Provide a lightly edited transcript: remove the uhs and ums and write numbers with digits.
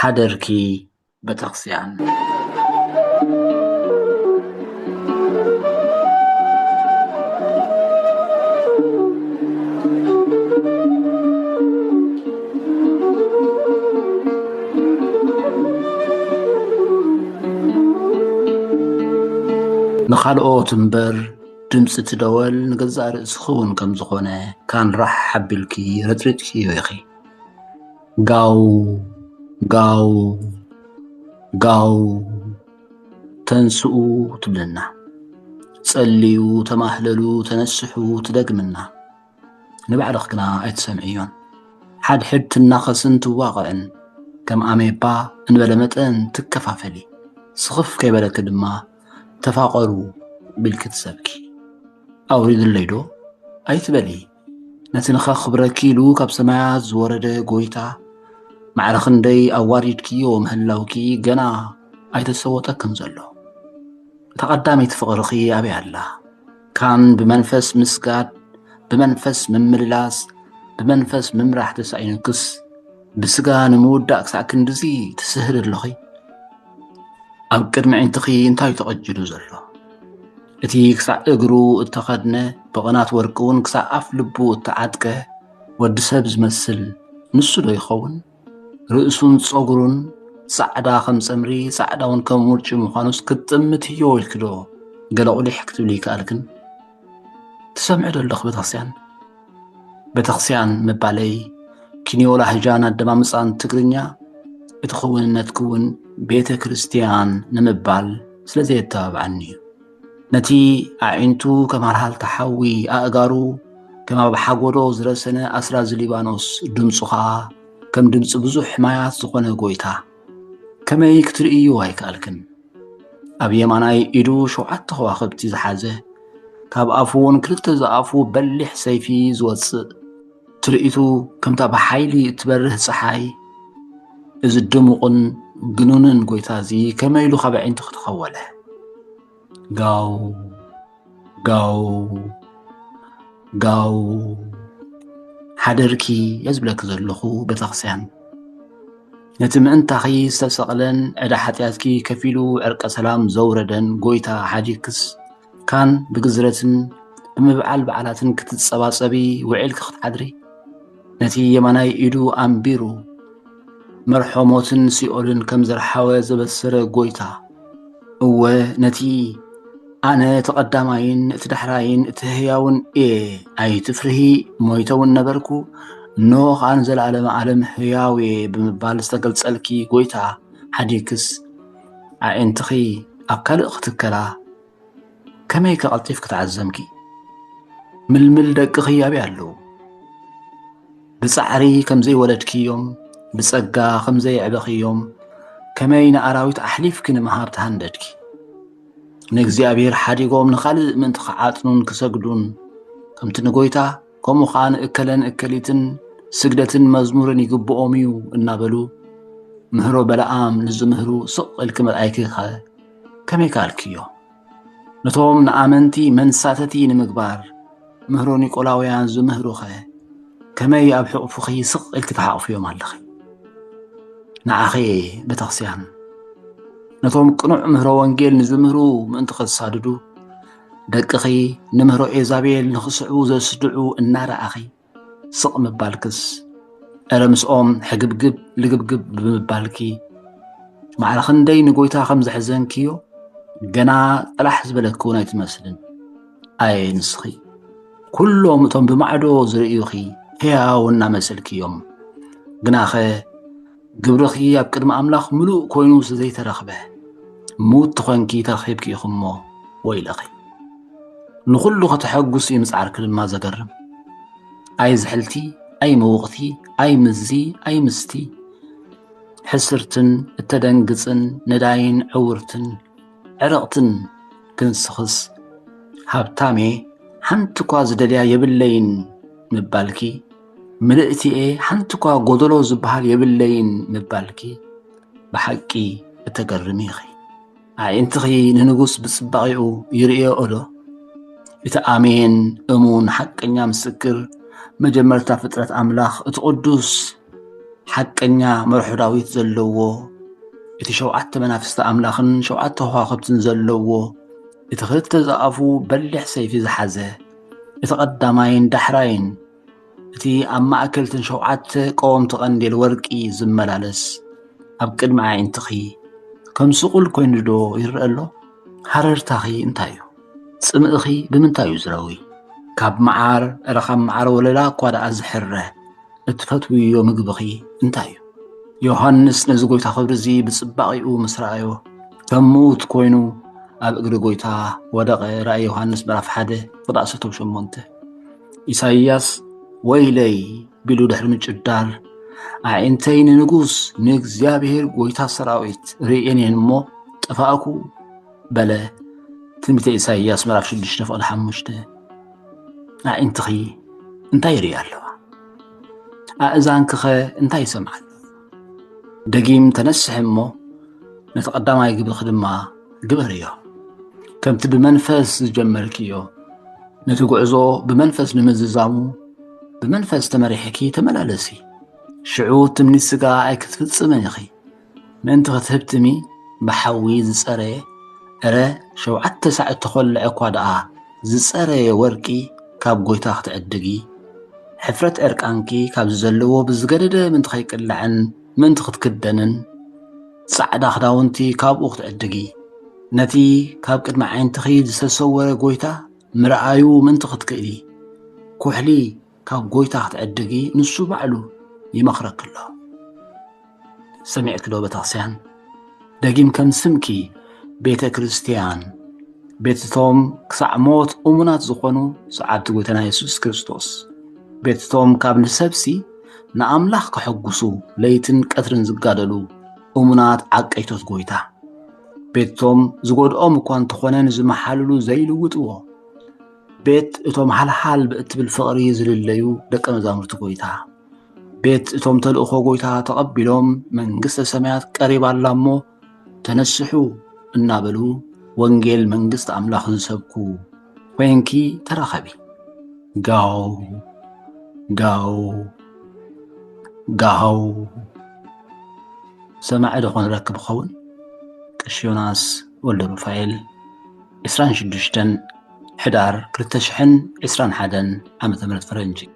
ሓደርኪ ቤተክርስቲያን ንኻልኦት እምበር ድምፂ ትደወል ንገዛእ ርእስኽውን ከም ዝኾነ ካን ራሕ ሓቢልኪ ረጥሪጥኪዮ ኢኺ ጋው ጋው ጋው ተንስኡ ትብለና ጸልዩ ተማህለሉ ተነስሑ ትደግምና ንባዕልኽ ግና ኣይትሰምዕዮን ሓድሕድ ትናኸስን ትዋቕዕን ከም ኣሜባ እንበለ መጠን ትከፋፈሊ ስኽፍ ከይበለክ ድማ ተፋቐሩ ብልክ ትሰብኪ ኣውሪድለይ ዶ ኣይትበሊ ነቲ ንኸኽብረኪ ኢሉ ካብ ሰማያት ዝወረደ ጎይታ ማዕረ ክንደይ ኣዋሪድክዮ ምህላውኪ ገና ኣይተሰወጠክን ዘሎ ተቐዳመይቲ ፍቕርኺ ኣበይ ኣላ ካን ብመንፈስ ምስጋድ ብመንፈስ ምምልላስ ብመንፈስ ምምራሕ ተሳኢንክስ ብስጋ ንምውዳእ ክሳዕ ክንድዚ ትስህር ኣለኺ ኣብ ቅድሚ ዕንትኺ እንታይ ተቐጅሉ ዘሎ እቲ ክሳዕ እግሩ እተኸድነ ብቕናት ወርቂ እውን ክሳዕ ኣፍ ልቡ እተዓጥቀ ወዲ ሰብ ዝመስል ንሱ ዶ ይኸውን ርእሱን ፀጉሩን ጻዕዳ ከም ጸምሪ ጻዕዳውን ከም ውርጭ ምዃኑስ ክትጥምት እዮ ኢልክ ዶ ገለ ቁሊሕ ክትብል ይከኣልክን ትሰምዕ ዶ ኣለኽ ቤተክርስቲያን ምባለይ ኪንዮላ ህጃን ኣደማምፃን ትግርኛ እቲ ኽውንነትክውን ቤተ ክርስቲያን ንምባል ስለዘየተባብዓኒ እዩ ነቲ ኣዒንቱ ከም ሃልሃል ተሓዊ ኣእጋሩ ከም ኣብ ሓጎዶ ዝረሰነ ኣስራዝ ሊባኖስ ድምፁ ኸዓ ከም ድምፂ ብዙሕ ማያት ዝኾነ ጎይታ ከመይ ክትርእዩ ኣይከኣልክን ኣብ የማናይ ኢዱ 7 ከዋኽብቲ ዝሓዘ ካብ ኣፉ እውን 2 ዝኣፉ በሊሕ ሰይፊ ዝወፅእ ትርኢቱ ከምታ ብሓይሊ እትበርህ ፀሓይ እዚ ድሙቕን ግኑንን ጎይታ እዚ ከመይ ኢሉ ካብ ዒንቱ ክትኸወለ ጋው ጋው ጋው ሓደርኪ የዝብለክ ዘለኹ ቤተክርስቲያን ነቲ ምእንታኺ ዝተሰቕለን ዕዳ ሓጢኣትኪ ከፊሉ ዕርቀ ሰላም ዘውረደን ጎይታ ሓዲክስ ካን ብግዝረትን ብምብዓል በዓላትን ክትጸባጸቢ ውዒልክ ክትሓድሪ ነቲ የማናይ ኢዱ ኣንቢሩ መርሖሞትን ሲኦልን ከም ዘርሓወ ዘበሰረ ጎይታ እወ ነቲ ኣነ ተቐዳማይን እቲ ዳሕራይን እቲ ህያውን እየ ኣይትፍርሂ ሞይተውን ነበርኩ እኖ ኻን ዘለዓለመ ዓለም ህያው እየ ብምባል ዝተገልጸልኪ ጎይታ ሓዲክስ ኣዒንትኺ ኣብ ካልእ ክትከላ ከመይ ከቐልጢፍ ክትዓዘምኪ ምልምል ደቅኺ ኣበይ ኣለዉ ብጻዕሪ ከምዘይ ወለድክዮም ብጸጋ ከምዘይ ዕበኽዮም ከመይ ንኣራዊት ኣሕሊፍኪ ንምሃብ ተሃንደድኪ ንእግዚኣብሔር ሓዲጎም ንኻልእ ምእንቲ ክዓጥኑን ክሰግዱን ከምቲ ንጎይታ ከምኡ ኸዓ ንእከለን እከሊትን ስግደትን መዝሙርን ይግብኦም እዩ እናበሉ ምህሮ በለዓም ንዝምህሩ ስቕ ኢልክ መርኣይክ ኸ ከመይ ከኣልክዮ ነቶም ንኣመንቲ መንሳተቲ ንምግባር ምህሮ ኒቆላውያን ዝምህሩ ኸ ከመይ ኣብ ሕቑፉኺ ስቕ ኢልክ ተሓቕፍዮም ኣለኺ ንዓኺ ቤተክርስቲያን ነቶም ቅኑዕ ምህሮ ወንጌል ንዝምህሩ ምእንቲ ኸሳድዱ ደቅኺ ንምህሮ ኤዛቤል ንኽስዕቡ ዘስድዑ እናረኣኺ ስቕ ምባልክስ ዕረ ምስኦም ሕግብግብ ልግብግብ ብምባልኪ ማዕረ ክንደይ ንጎይታ ከም ዘሕዘንክዮ ገና ጥላሕ ዝበለክ እውን ኣይትመስልን ኣየ ንስኺ ኩሎም እቶም ብማዕዶ ዝርእዩኺ ሕያው እናመሰልክዮም ግናኸ ግብርኺ ኣብ ቅድሚ ኣምላኽ ምሉእ ኮይኑ ስለዘይተረኽበ ሙት ኮንኪ ተረኺብኪ ኢኹም እሞ ወይለኺ ንኹሉ ከተሐጉስ ምጽዓርክ ድማ ዘገርም ኣይ ዝሕልቲ ኣይ መውቕቲ ኣይ ምዚ ኣይ ምስቲ ሕስርትን እተደንግፅን ነዳይን ዕውርትን ዕረቕትን ክንስኽስ ሃብታሜ ሓንቲ እኳ ዝደልያ የብለይን ምባልኪ ምልእቲኤ ሓንቲ እኳ ጎደሎ ዝበሃል የብለይን ምባልኪ ብሓቂ እተገርሚ ኢኺ ኣዒንትኺ ንንጉስ ብጽባቒኡ ይርእዮ ዶ እቲ ኣሜን እሙን ሓቀኛ ምስክር መጀመርታ ፍጥረት ኣምላኽ እቲ ቅዱስ حقنيا مرحو داويت زلوو إتي شوعت منافست أملاخن شوعت هواخبتن زلوو إتي خلت زقافو بلح سيفي زحزه إتي قدامين دحراين إتي أما أكلتن شوعت قوم تغندي الورقي زملالس أبقد معين تخي كم سقول كوين دو يرألو حرر تاخي انتايو سمئخي بمنتايو زراوي كاب معار رخم معار وللا قواد أزحره اتفتويو مقبخي انتايو يوحنس نزغويتا خبرزي بصباقيو مسرأيو كموت كوينو أب إقري قويتا ودق رأي يوحنس براف حده فضاسطو شمونته إساياس ويلي بلو دحر من جدار أعينتين نقوس نكزيابهر قويتا سراويت رئينين مو تفاقو بلا تنبتي إساياس مراف شدش نفق الحمشته أعينتخي انتاي ريالو أأزانكخي انتاي سمعل دقيم تنسح مو نتقدم على قبل خدمة قبريو كم تبي منفس جمركيو نتقعزو بمنفس نمززامو بمنفس تمريحكي تملالسي شعور تمني السقاع كتفت سمنيخي من تغتهبتمي بحوي زساري أرى شو عدت ساعة تخل عقوادها زساري ورقي كاب قويتا تعدقي حفرت أركانكي كاب زلوو بزقردة من تخيك اللعن من تختكدنن صعدا خداونتي كاب أخت أدقي نتي كاب قدما عين تخيد سسوور قويتا مرعايو من تختكئلي كوحلي كاب قويتا أخت أدقي نسو بعلو يمخرق الله سمعت له بتغسيان دقيم كم سمكي بيت كريستيان بيتتهم كسع موت أمونات زخونو سعاد قويتنا يسوس كريستوس بيتتهم كاب نسبسي نأملاخ كحقسو ليتن كترن زقادلو أمونات عقيتوت قويتا بيتتهم زقود كوان تخونان زمحاللو زيلووتوو بيت اتهم حال بقت بالفقري زلليو دك مزامرت قويتا بيت اتهم تلقخو قويتا تقبلهم من قصة سميات قريبا لامو تنسحو النابلو وانجيل من قصة أملاخ زسبكو وينكي تراخبي قاو سمع دخون ركب خون كشيوناس ولد رفايل إسران شدشتن حدار كرتشحن إسران حدن عام 8 فرنجي